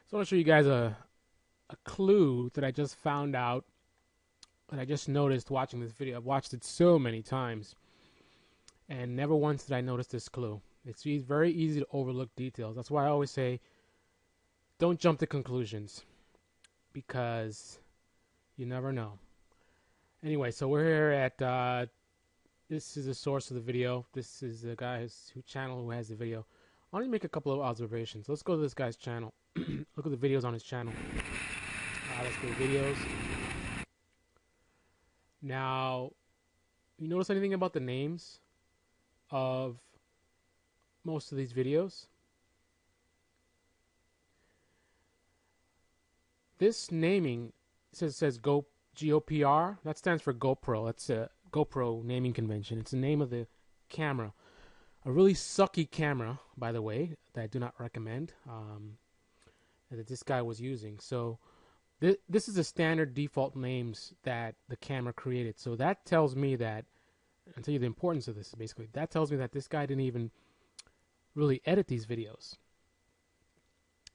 So I want to show you guys a clue that I just found out, that I just noticed watching this video. I've watched it so many times, and never once did I notice this clue. It's very easy to overlook details. That's why I always say, don't jump to conclusions, because you never know. Anyway, so we're here at, this is the source of the video. This is the guy who channel who has the video. I want to make a couple of observations. Let's go to this guy's channel. Look at the videos on his channel. Let's go to videos. Now, you notice anything about the names of most of these videos? This naming says GOPR. That stands for GoPro. That's a GoPro naming convention. It's the name of the camera. A really sucky camera, by the way, that I do not recommend, that this guy was using. So this is the standard default names that the camera created. So that tells me that, I'll tell you the importance of this, basically. That tells me that this guy didn't even really edit these videos.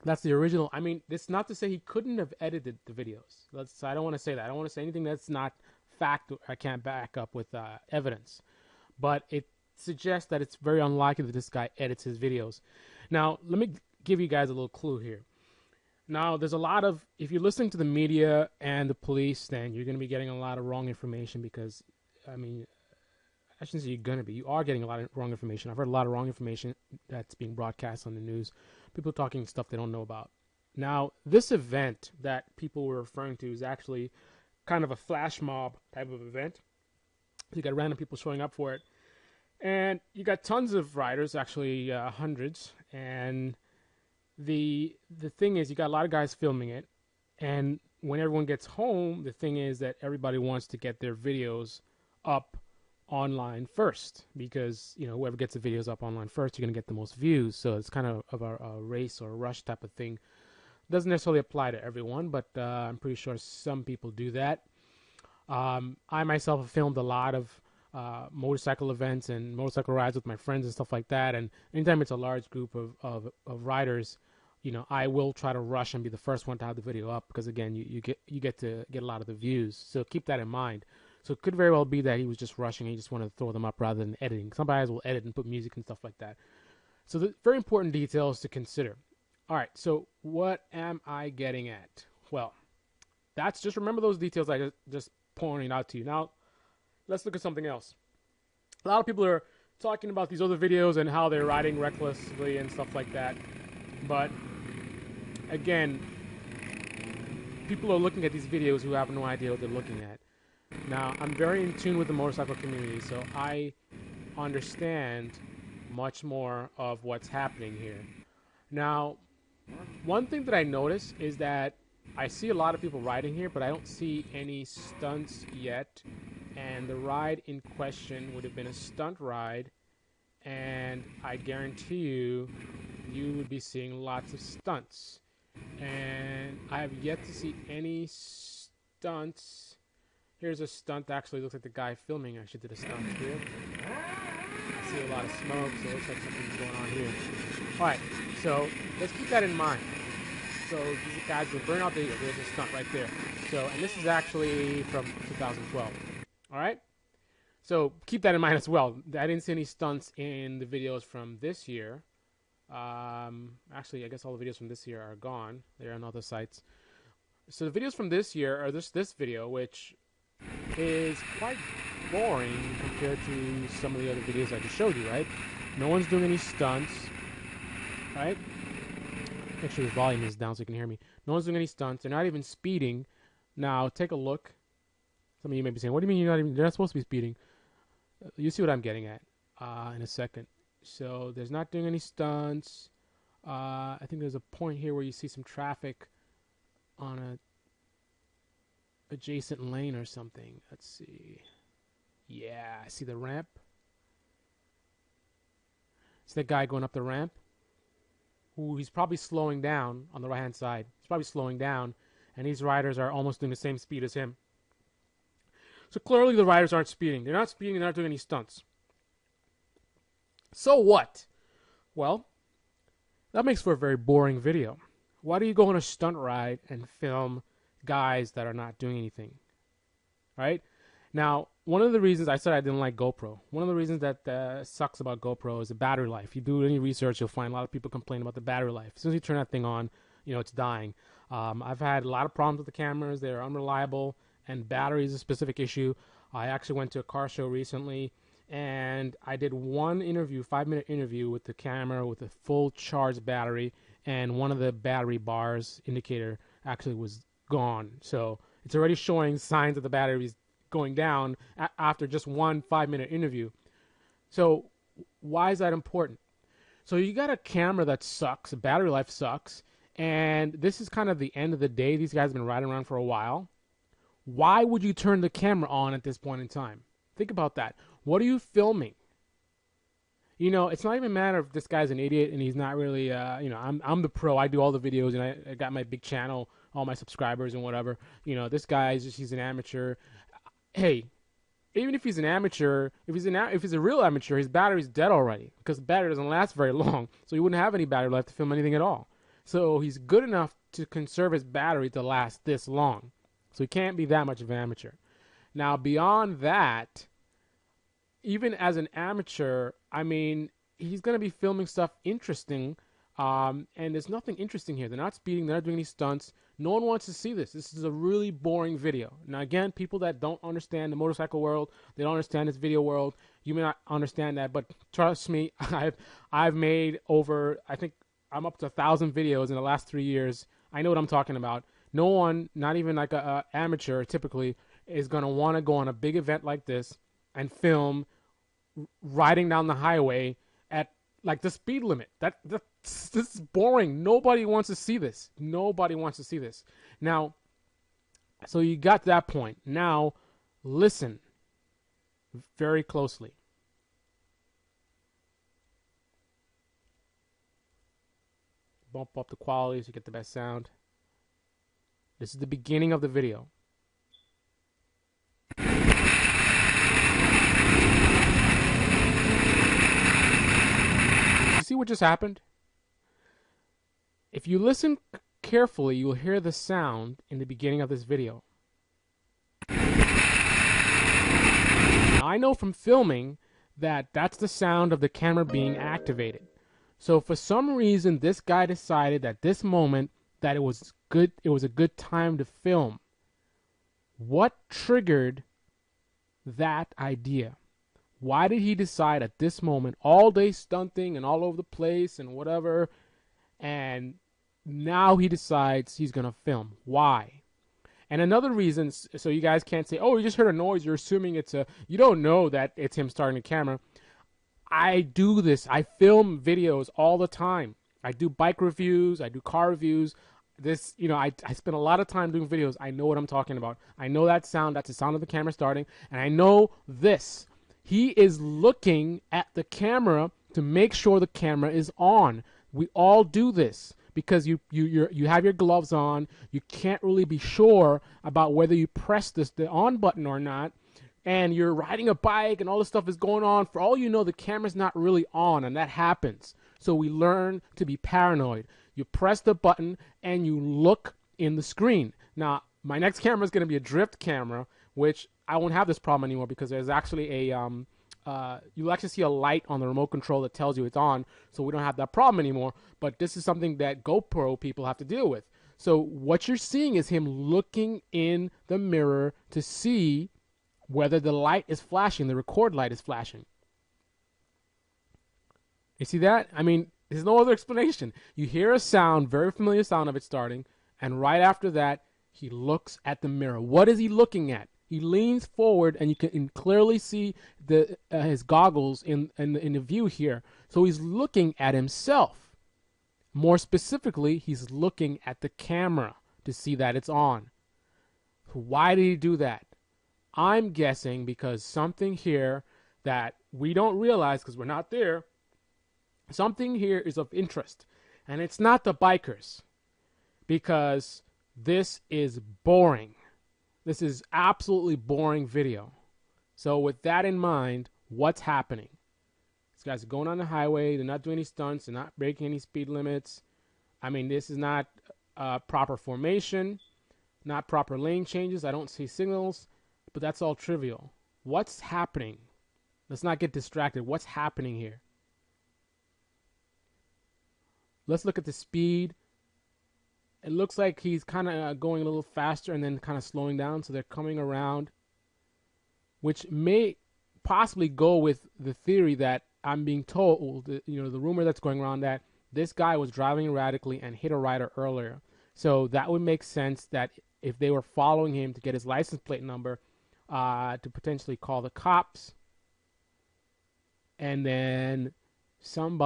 That's the original. I mean, it's not to say he couldn't have edited the videos. I don't want to say that. I don't want to say anything that's not fact. I can't back up with evidence. But it suggests that it's very unlikely that this guy edits his videos. Now, let me give you guys a little clue here. Now, there's a lot of, if you're listening to the media and the police, then you're going to be getting a lot of wrong information because, I mean, I shouldn't say you're going to be. You are getting a lot of wrong information. I've heard a lot of wrong information that's being broadcast on the news. People talking stuff they don't know about. Now, this event that people were referring to is actually kind of a flash mob type of event. You got random people showing up for it. And you got tons of riders, actually hundreds. And the thing is, you got a lot of guys filming it. And when everyone gets home, the thing is that everybody wants to get their videos up online first, because whoever gets the videos up online first, you're going to get the most views. So it's kind of a race or a rush type of thing. Doesn't necessarily apply to everyone, but I'm pretty sure some people do that. I myself have filmed a lot of motorcycle events and motorcycle rides with my friends and stuff like that, and anytime it's a large group of riders, I will try to rush and be the first one to have the video up, because again, you get to get a lot of the views. So keep that in mind. So it could very well be that he was just rushing and he just wanted to throw them up rather than editing. Some guys will edit and put music and stuff like that. So the very important details to consider. All right, so what am I getting at? Well, that's just, remember those details I just pointed out to you. Now, let's look at something else. A lot of people are talking about these other videos and how they're riding recklessly and stuff like that. But again, people are looking at these videos who have no idea what they're looking at. Now, I'm very in tune with the motorcycle community, so I understand much more of what's happening here. Now, one thing that I notice is that I see a lot of people riding here, but I don't see any stunts yet. And the ride in question would have been a stunt ride, and I guarantee you would be seeing lots of stunts. And I have yet to see any stunts. Here's a stunt. Actually, looks like the guy filming actually did a stunt here. I see a lot of smoke, so it looks like something's going on here. All right, so let's keep that in mind. So these guys will burn out the, there's a stunt right there. So, and this is actually from 2012. All right, so keep that in mind as well. I didn't see any stunts in the videos from this year. Actually, I guess all the videos from this year are gone. They're on other sites. So the videos from this year are this video, which is quite boring compared to some of the other videos I just showed you, right? No one's doing any stunts, right? Make sure the volume is down so you can hear me. No one's doing any stunts. They're not even speeding. Now, take a look. Some of you may be saying, what do you mean they're not supposed to be speeding? You see what I'm getting at in a second. So there's not doing any stunts. I think there's a point here where you see some traffic on a adjacent lane or something. Let's see. Yeah, I see the ramp. It's the guy going up the ramp. Ooh, he's probably slowing down on the right-hand side. He's probably slowing down, and these riders are almost doing the same speed as him. So clearly the riders aren't speeding. They're not speeding, they're not doing any stunts. So what? Well, that makes for a very boring video. Why do you go on a stunt ride and film guys that are not doing anything? Right? Now, one of the reasons I said I didn't like GoPro, one of the reasons that sucks about GoPro is the battery life. If you do any research, you'll find a lot of people complain about the battery life. As soon as you turn that thing on, it's dying. I've had a lot of problems with the cameras. They're unreliable, and battery is a specific issue. I actually went to a car show recently, and I did one interview, 5-minute interview with the camera with a full charged battery, and one of the battery bars indicator actually was gone. So it's already showing signs that the battery is going down after just one 5-minute interview. So why is that important? So you got a camera that sucks, the battery life sucks, and this is kind of the end of the day. These guys have been riding around for a while. Why would you turn the camera on at this point in time? Think about that. What are you filming? It's not even a matter if this guy's an idiot and he's not really, I'm the pro. I do all the videos, and I got my big channel, all my subscribers and whatever. This guy he's an amateur. Hey, even if he's an amateur, if he's a real amateur, his battery's dead already because the battery doesn't last very long, so he wouldn't have any battery left to film anything at all. So he's good enough to conserve his battery to last this long. So he can't be that much of an amateur. Now, beyond that, even as an amateur, I mean, he's going to be filming stuff interesting, and there's nothing interesting here. They're not speeding. They're not doing any stunts. No one wants to see this. This is a really boring video. Now, again, people that don't understand the motorcycle world, they don't understand this video world, you may not understand that, but trust me, I've made over, I think I'm up to 1,000 videos in the last 3 years. I know what I'm talking about. No one, not even like a amateur typically, is going to want to go on a big event like this and film riding down the highway at like the speed limit. This is boring. Nobody wants to see this. Nobody wants to see this. Now, so you got to that point. Now, listen very closely. Bump up the quality so you get the best sound. This is the beginning of the video. You see what just happened? If you listen carefully, you'll hear the sound in the beginning of this video. Now, I know from filming that that's the sound of the camera being activated. So for some reason, this guy decided at this moment that it was a good time to film. What triggered that idea? Why did he decide at this moment, all day stunting and all over the place and whatever, and now he decides he's going to film? Why? And another reason, so you guys can't say, oh, you just heard a noise, you're assuming you don't know that it's him starting the camera. I do this. I film videos all the time. I do bike reviews. I do car reviews. I spend a lot of time doing videos. I know what I'm talking about. I know that sound. That's the sound of the camera starting. And I know this. He is looking at the camera to make sure the camera is on. We all do this because you have your gloves on. You can't really be sure about whether you press the on button or not. And you're riding a bike and all this stuff is going on. For all you know, the camera's not really on, and that happens. So we learn to be paranoid. You press the button and you look in the screen. Now, my next camera is going to be a drift camera, which I won't have this problem anymore because there's actually you'll actually see a light on the remote control that tells you it's on, so we don't have that problem anymore. But this is something that GoPro people have to deal with. So what you're seeing is him looking in the mirror to see whether the light is flashing, the record light is flashing. You see that? I mean, there's no other explanation. You hear a sound, very familiar sound of it starting, and right after that, he looks at the mirror. What is he looking at? He leans forward, and you can clearly see his goggles in the view here. So he's looking at himself. More specifically, he's looking at the camera to see that it's on. Why did he do that? I'm guessing because something here that we don't realize because we're not there, something here is of interest. And it's not the bikers, because this is boring. This is absolutely boring video. So with that in mind, what's happening? These guys are going on the highway. They're not doing any stunts. They're not breaking any speed limits. I mean, this is not proper formation, not proper lane changes. I don't see signals, but that's all trivial. What's happening? Let's not get distracted. What's happening here? Let's look at the speed. It looks like he's kind of going a little faster and then kind of slowing down. So they're coming around, which may possibly go with the theory that I'm being told, the rumor that's going around that this guy was driving erratically and hit a rider earlier. So that would make sense that if they were following him to get his license plate number, to potentially call the cops, and then some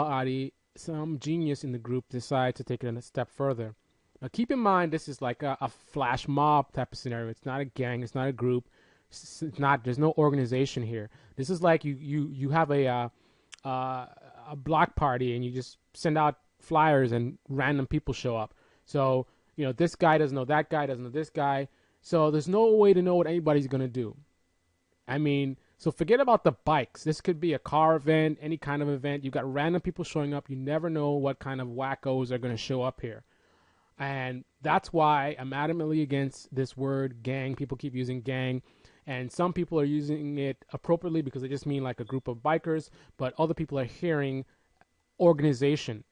genius in the group decides to take it a step further. Now, keep in mind, this is like a flash mob type of scenario. It's not a gang. It's not a group. It's not. There's no organization here. This is like you have a block party and you just send out flyers and random people show up. So this guy doesn't know that guy, doesn't know this guy. So there's no way to know what anybody's gonna do. I mean, so forget about the bikes. This could be a car event, any kind of event. You got random people showing up. You never know what kind of wackos are gonna show up here. And that's why I'm adamantly against this word gang. People keep using gang, and some people are using it appropriately because they just mean like a group of bikers, but other people are hearing organization.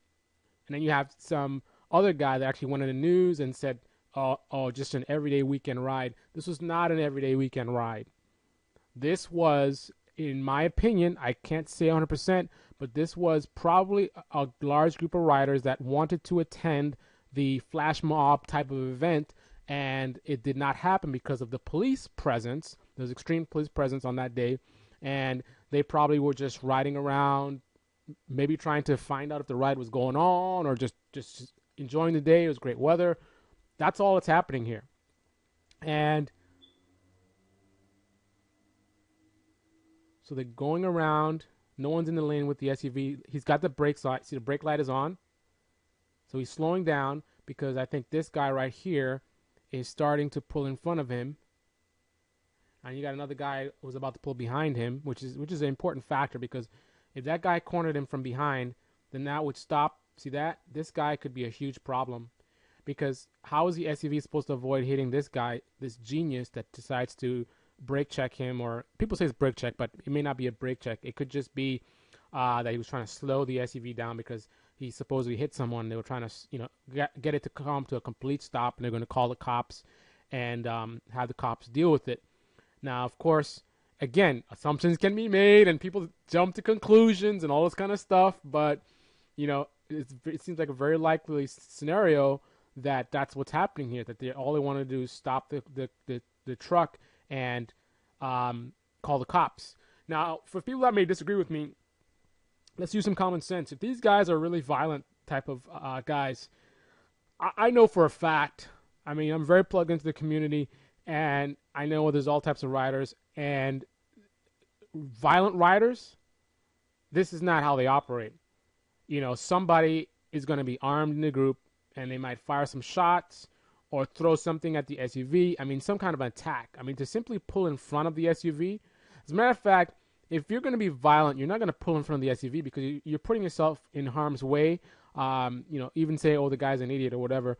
And then you have some other guy that actually went in the news and said, oh, just an everyday weekend ride. This was not an everyday weekend ride. This was, in my opinion, I can't say 100%, but this was probably a large group of riders that wanted to attend the flash mob type of event, and it did not happen because of the police presence. There was extreme police presence on that day, and they probably were just riding around, maybe trying to find out if the ride was going on, or just enjoying the day. It was great weather. That's all that's happening here. And so they're going around. No one's in the lane with the SUV. He's got the brakes on. See, the brake light is on. So he's slowing down because I think this guy right here is starting to pull in front of him. And you got another guy who's about to pull behind him, which is an important factor, because if that guy cornered him from behind, then that would stop. See that? This guy could be a huge problem, because how is the SUV supposed to avoid hitting this guy, this genius that decides to brake check him? Or people say it's brake check, but it may not be a brake check. It could just be that he was trying to slow the SUV down because he supposedly hit someone. They were trying to, get it to come to a complete stop, and they're going to call the cops and have the cops deal with it. Now, of course, again, assumptions can be made, and people jump to conclusions and all this kind of stuff. But it seems like a very likely scenario that that's what's happening here. That all they want to do is stop the truck and call the cops. Now, for people that may disagree with me, let's use some common sense. If these guys are really violent type of guys, I know for a fact, I mean, I'm very plugged into the community, and I know there's all types of riders, and violent riders, this is not how they operate. Somebody is going to be armed in the group, and they might fire some shots or throw something at the SUV. I mean, some kind of attack. I mean, to simply pull in front of the SUV. As a matter of fact, if you're going to be violent, you're not going to pull in front of the SUV, because you're putting yourself in harm's way. Even say, oh, the guy's an idiot or whatever.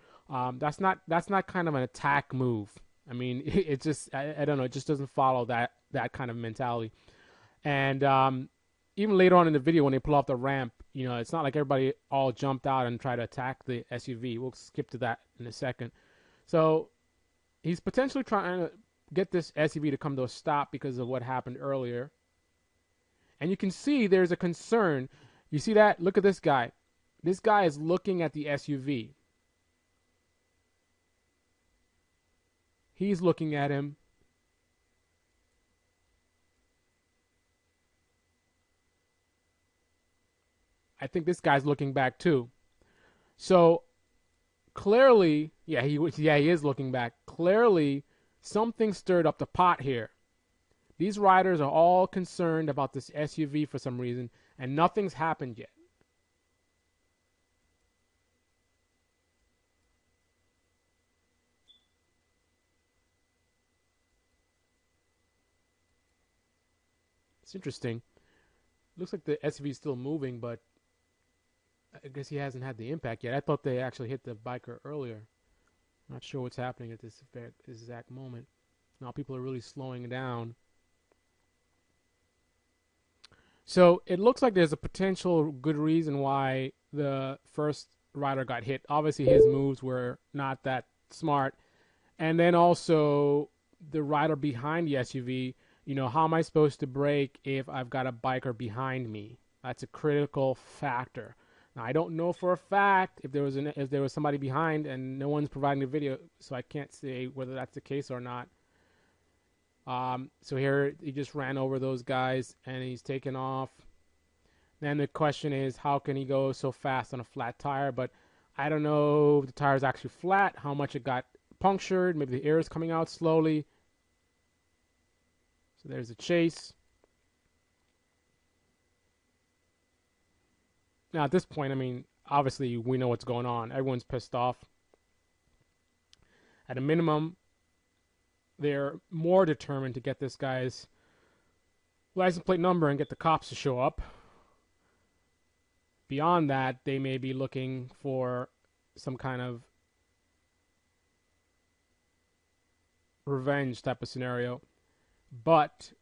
That's not kind of an attack move. I mean, it just, I don't know, it just doesn't follow that kind of mentality. And even later on in the video, when they pull off the ramp, it's not like everybody all jumped out and tried to attack the SUV. We'll skip to that in a second. So he's potentially trying to get this SUV to come to a stop because of what happened earlier. And you can see there's a concern. You see that? Look at this guy. This guy is looking at the SUV. He's looking at him. I think this guy's looking back too. So clearly, he is looking back. Clearly, something stirred up the pot here. These riders are all concerned about this SUV for some reason, and nothing's happened yet. It's interesting. Looks like the SUV is still moving, but I guess he hasn't had the impact yet. I thought they actually hit the biker earlier. Not sure what's happening at this exact moment. Now people are really slowing down. So it looks like there's a potential good reason why the first rider got hit. Obviously, his moves were not that smart. And then also the rider behind the SUV, how am I supposed to brake if I've got a biker behind me? That's a critical factor. Now, I don't know for a fact if there was somebody behind, and no one's providing the video, so I can't say whether that's the case or not. So here he just ran over those guys and he's taken off. Then the question is, how can he go so fast on a flat tire? But I don't know if the tire is actually flat, how much it got punctured. Maybe the air is coming out slowly. So there's a chase. Now at this point, I mean, obviously we know what's going on. Everyone's pissed off. At a minimum, they're more determined to get this guy's license plate number and get the cops to show up. Beyond that, they may be looking for some kind of revenge type of scenario. But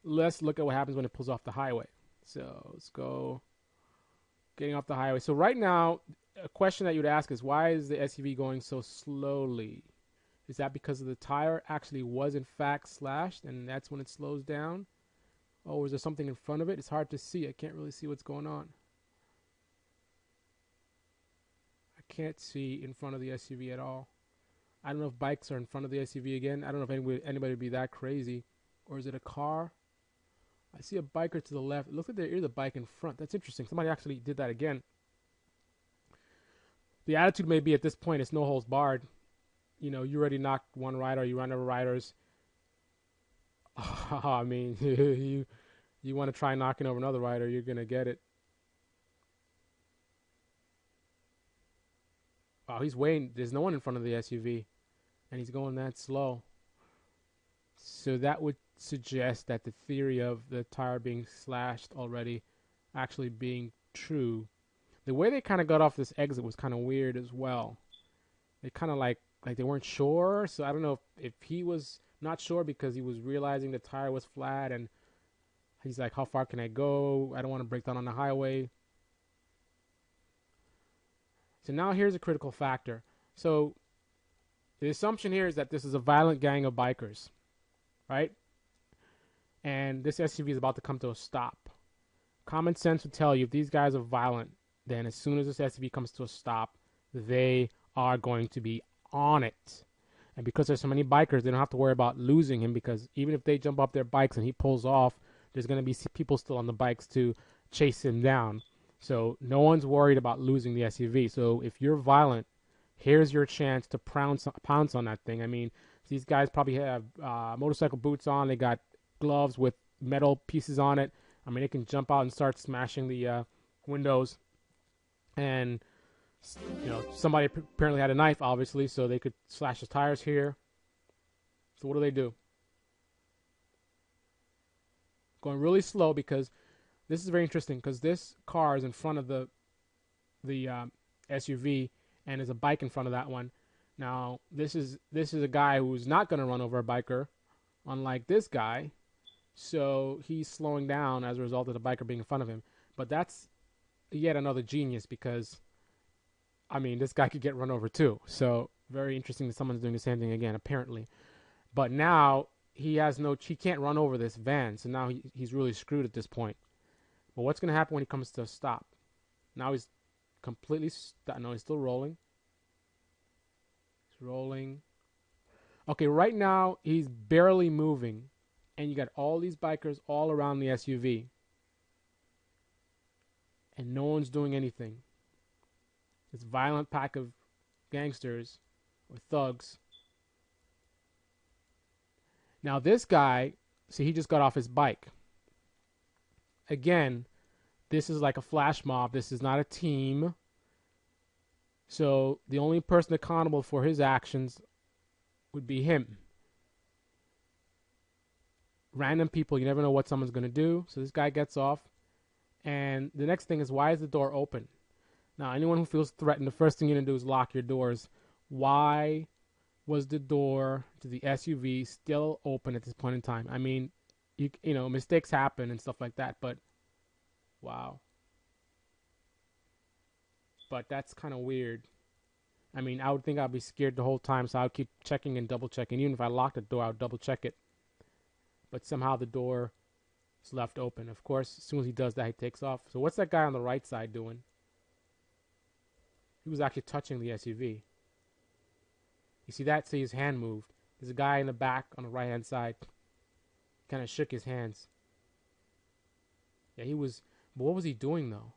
let's look at what happens when it pulls off the highway. So let's go getting off the highway. So right now, a question that you'd ask is, why is the SUV going so slowly? Is that because of the tire actually was in fact slashed and that's when it slows down? Oh, is there something in front of it? It's hard to see. I can't really see what's going on. I can't see in front of the SUV at all. I don't know if bikes are in front of the SUV again. I don't know if anybody would be that crazy. Or is it a car? I see a biker to the left. It looks like there is a bike in front. That's interesting. Somebody actually did that again. The attitude may be at this point, it's no holds barred. You already knocked one rider, you run over riders. I mean, you want to try knocking over another rider, you're going to get it. Wow, he's waiting. There's no one in front of the SUV, and he's going that slow. So that would suggest that the theory of the tire being slashed already actually being true. The way they kind of got off this exit was kind of weird as well. They kind of like they weren't sure. So I don't know if he was not sure because he was realizing the tire was flat and he's like, how far can I go? I don't want to break down on the highway. So now here's a critical factor. So the assumption here is that this is a violent gang of bikers, right? And this SUV is about to come to a stop. Common sense would tell you if these guys are violent, then as soon as this SUV comes to a stop, they are going to be on it. And because there's so many bikers, they don't have to worry about losing him, because even if they jump off their bikes and he pulls off, there's going to be people still on the bikes to chase him down. So no one's worried about losing the SUV. So if you're violent, here's your chance to pounce on that thing. I mean, these guys probably have motorcycle boots on. They got gloves with metal pieces on it. I mean, they can jump out and start smashing the windows. And somebody apparently had a knife, obviously, so they could slash the tires here. So what do? Going really slow, because this is very interesting, because this car is in front of the SUV, and there's a bike in front of that one. Now, this is a guy who's not going to run over a biker, unlike this guy. So he's slowing down as a result of the biker being in front of him. But that's yet another genius, because I mean, this guy could get run over too. So very interesting that someone's doing the same thing again, apparently. But now he can't run over this van. So now he's really screwed at this point. But what's going to happen when he comes to a stop? Now he's completely no, he's still rolling. He's rolling. Okay, right now he's barely moving. And you got all these bikers all around the SUV. And no one's doing anything. This violent pack of gangsters or thugs. Now this guy, see, he just got off his bike. Again, this is like a flash mob. This is not a team. So the only person accountable for his actions would be him. Random people, you never know what someone's going to do. So this guy gets off. And the next thing is, why is the door open? Now, anyone who feels threatened, the first thing you're going to do is lock your doors. Why was the door to the SUV still open at this point in time? I mean, you know, mistakes happen and stuff like that, but wow. But that's kind of weird. I mean, I would think I'd be scared the whole time, so I would keep checking and double checking. Even if I locked the door, I would double check it. But somehow the door is left open. Of course, as soon as he does that, he takes off. So what's that guy on the right side doing? He was actually touching the SUV. You see that? See his hand moved. There's a guy in the back on the right-hand side. Kind of shook his hands. Yeah, he was... But what was he doing, though?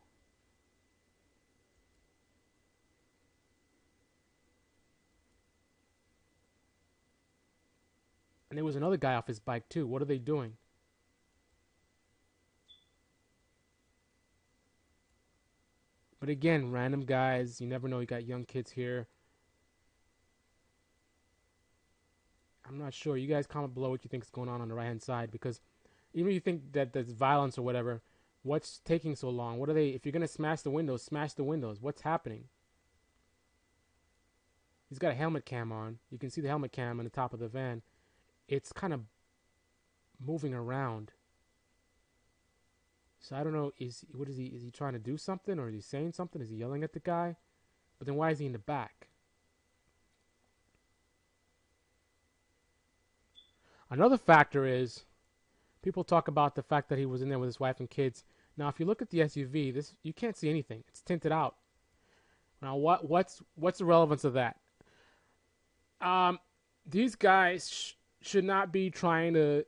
And there was another guy off his bike, too. What are they doing? But again, random guys. You never know. You got young kids here. I'm not sure. You guys comment below what you think is going on the right-hand side. Because even if you think that there's violence or whatever, what's taking so long? What are they... If you're going to smash the windows, smash the windows. What's happening? He's got a helmet cam on. You can see the helmet cam on the top of the van. It's kind of moving around. So I don't know, is he trying to do something, or is he saying something? Is he yelling at the guy? But then why is he in the back? Another factor is people talk about the fact that he was in there with his wife and kids. Now if you look at the SUV, this you can't see anything. It's tinted out. Now what's the relevance of that? These guys should not be trying to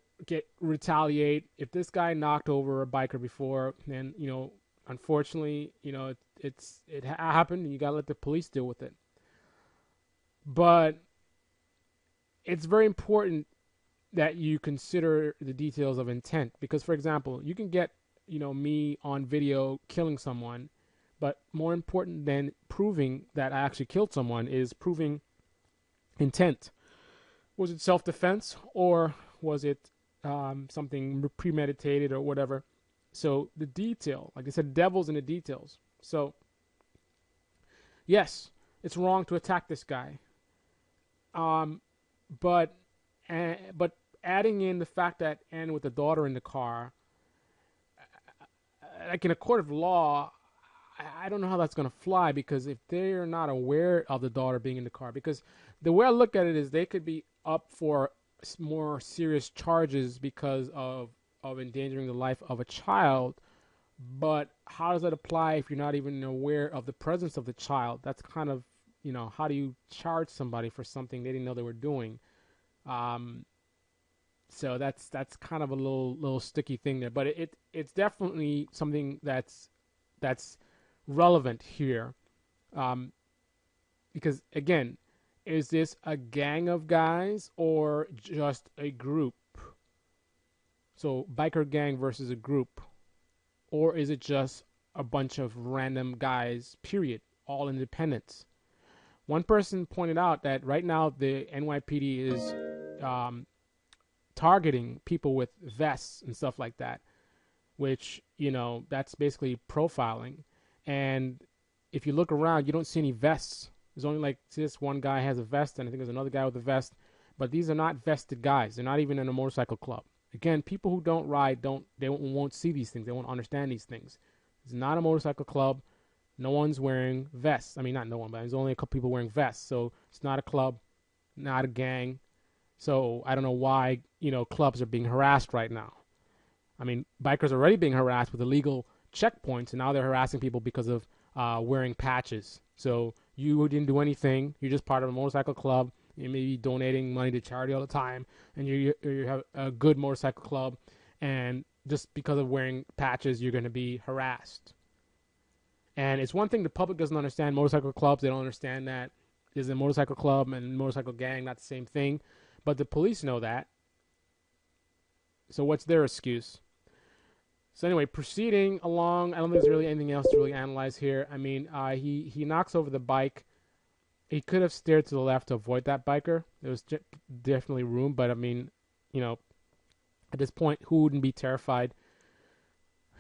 retaliate. If this guy knocked over a biker before, then you know, unfortunately, you know, it happened, and you gotta let the police deal with it. But it's very important that you consider the details of intent, because, for example, you can get, you know, me on video killing someone, but more important than proving that I actually killed someone is proving intent. Was it self-defense, or was it something premeditated or whatever? So the detail, like I said, devil's in the details. So yes, it's wrong to attack this guy. But adding in the fact that and with the daughter in the car, like in a court of law, I don't know how that's going to fly, because if they're not aware of the daughter being in the car, because the way I look at it is they could be up for more serious charges because of endangering the life of a child. But how does that apply if you're not even aware of the presence of the child? That's kind of, you know, how do you charge somebody for something they didn't know they were doing? So that's kind of a little sticky thing there. But it's definitely something that's relevant here, because again, is this a gang of guys or just a group? So biker gang versus a group, or is it just a bunch of random guys, period, all independents? One person pointed out that right now the NYPD is targeting people with vests and stuff like that, which, you know, that's basically profiling. And if you look around, you don't see any vests. There's only like this one guy has a vest, and I think there's another guy with a vest. But these are not vested guys. They're not even in a motorcycle club. Again, people who don't ride won't see these things. They won't understand these things. It's not a motorcycle club. No one's wearing vests. I mean, not no one, but there's only a couple people wearing vests. So it's not a club, not a gang. So I don't know why, you know, clubs are being harassed right now. I mean, bikers are already being harassed with illegal checkpoints, and now they're harassing people because of wearing patches. So you didn't do anything. You're just part of a motorcycle club. You may be donating money to charity all the time, and you have a good motorcycle club, and just because of wearing patches, you're going to be harassed. And it's one thing the public doesn't understand motorcycle clubs. They don't understand that there's a motorcycle club and motorcycle gang, not the same thing. But the police know that. So what's their excuse? So anyway, proceeding along, I don't think there's really anything else to really analyze here. I mean, he knocks over the bike. He could have steered to the left to avoid that biker. There was definitely room, but I mean, you know, at this point, who wouldn't be terrified?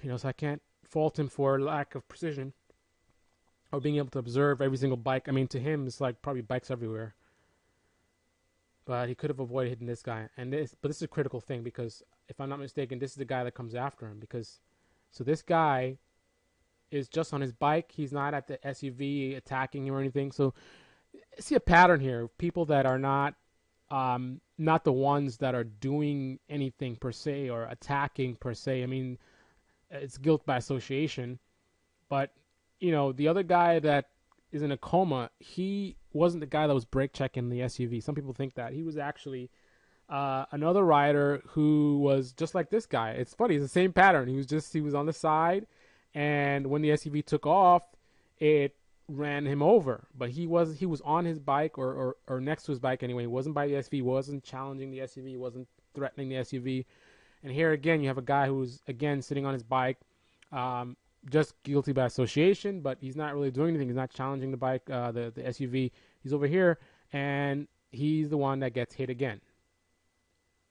You know, so I can't fault him for lack of precision. or being able to observe every single bike. I mean, to him, it's like probably bikes everywhere. But he could have avoided hitting this guy. But this is a critical thing because if I'm not mistaken, this is the guy that comes after him. So this guy is just on his bike. He's not at the SUV attacking him or anything. So I see a pattern here. People that are not the ones that are doing anything per se or attacking per se. I mean, it's guilt by association. But, the other guy that is in a coma, he wasn't the guy that was brake checking the SUV. Some people think that. He was actually another rider who was just like this guy. It's funny. It's the same pattern. He was on the side, and when the SUV took off, it ran him over. But he was on his bike or next to his bike anyway. He wasn't by the SUV. He wasn't challenging the SUV. He wasn't threatening the SUV. And here again, you have a guy who's again sitting on his bike, just guilty by association, but he's not really doing anything. He's not challenging the bike, the SUV. He's over here, and he's the one that gets hit again.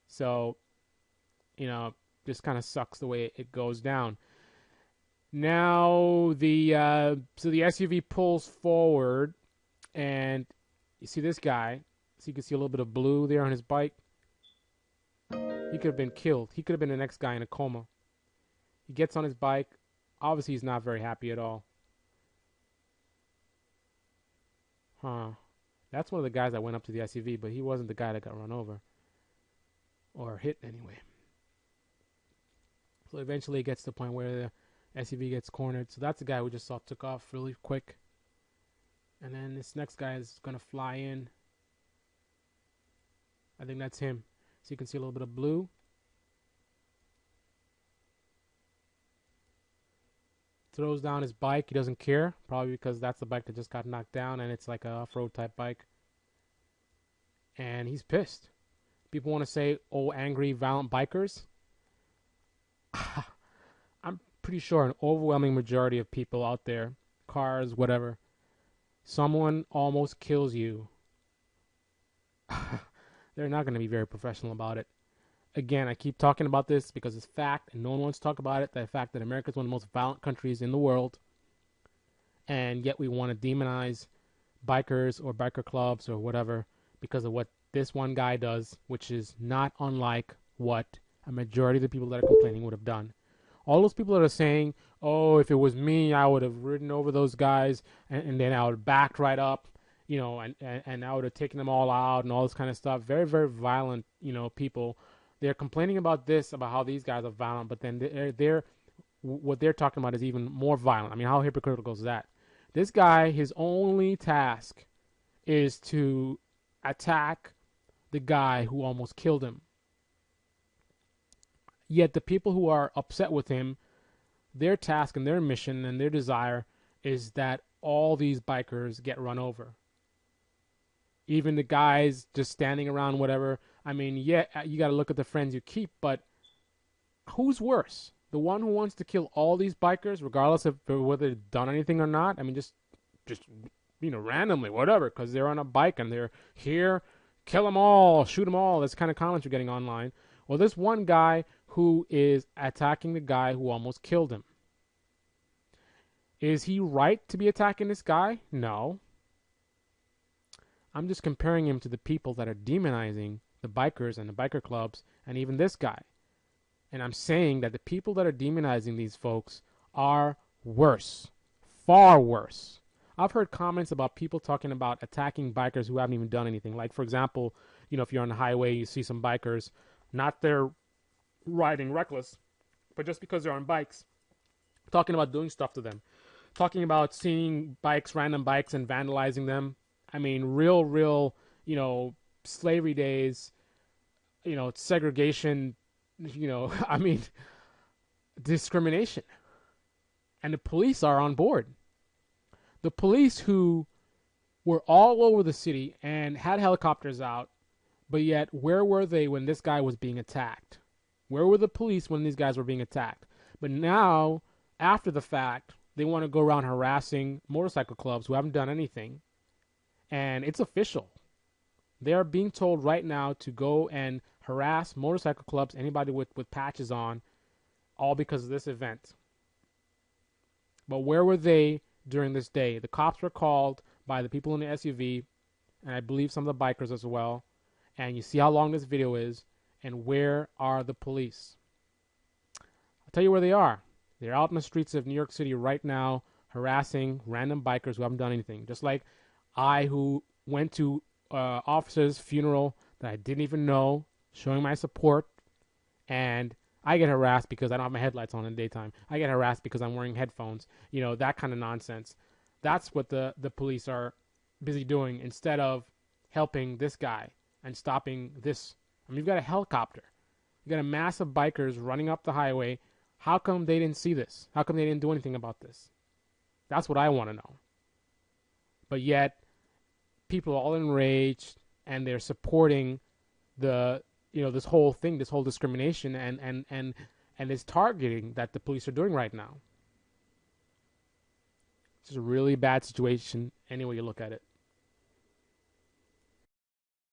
So, just kind of sucks the way it goes down. Now the SUV pulls forward, and you see this guy. So you can see a little bit of blue there on his bike. He could have been killed. He could have been the next guy in a coma. He gets on his bike. Obviously, he's not very happy at all. That's one of the guys that went up to the SUV, but he wasn't the guy that got run over. Or hit, anyway. So eventually it gets to the point where the SUV gets cornered. So that's the guy we just saw took off really quick. And then this next guy is going to fly in. I think that's him. So you can see a little bit of blue. Throws down his bike. He doesn't care. Probably because that's the bike that just got knocked down and it's like a off-road type bike. And he's pissed. People want to say, oh, angry, violent bikers. I'm pretty sure an overwhelming majority of people out there, cars, whatever, someone almost kills you. They're not going to be very professional about it. Again, I keep talking about this because it's fact, and no one wants to talk about it. The fact that America is one of the most violent countries in the world, and yet we want to demonize bikers or biker clubs or whatever because of what this one guy does, which is not unlike what a majority of the people that are complaining would have done. All those people that are saying, oh, if it was me, I would have ridden over those guys, and then I would have backed right up, and I would have taken them all out and all this kind of stuff. Very, very violent, people. They're complaining about this, about how these guys are violent, but then what they're talking about is even more violent. I mean, how hypocritical is that? This guy, his only task is to attack the guy who almost killed him. Yet the people who are upset with him, their task and their mission and their desire is that all these bikers get run over. Even the guys just standing around, whatever. I mean, yeah, you got to look at the friends you keep, but who's worse? The one who wants to kill all these bikers, regardless of whether they've done anything or not? I mean, just randomly, whatever, because they're on a bike and they're here, kill them all, shoot them all. That's kind of comments you're getting online. Well, this one guy who is attacking the guy who almost killed him. Is he right to be attacking this guy? No. I'm just comparing him to the people that are demonizing the bikers and the biker clubs and even this guy. And I'm saying that the people that are demonizing these folks are worse. Far worse. I've heard comments about people talking about attacking bikers who haven't even done anything. Like, for example, if you're on the highway, you see some bikers, not they're riding reckless, but just because they're on bikes, talking about doing stuff to them. Talking about seeing bikes, random bikes, and vandalizing them. I mean, real, slavery days, segregation, I mean, discrimination. And the police are on board. The police who were all over the city and had helicopters out, but yet where were they when this guy was being attacked? Where were the police when these guys were being attacked? But now, after the fact, they want to go around harassing motorcycle clubs who haven't done anything. And it's official. They are being told right now to go and harass motorcycle clubs, anybody with patches on, all because of this event. But where were they during this day. The cops were called by the people in the SUV, and I believe some of the bikers as well. And you see how long this video is, and where are the police? I'll tell you where they are. They're out in the streets of New York City right now, harassing random bikers who haven't done anything. Just like I, who went to officer's funeral that I didn't even know, showing my support, and I get harassed because I don't have my headlights on in the daytime. I get harassed because I'm wearing headphones. You know, that kind of nonsense. That's what the police are busy doing instead of helping this guy and stopping this. I mean, you've got a helicopter. You've got a mass of bikers running up the highway. How come they didn't see this? How come they didn't do anything about this? That's what I want to know. But yet, people are all enraged, and they're supporting this whole thing, this whole discrimination and this targeting that the police are doing right now. It's just a really bad situation any way you look at it.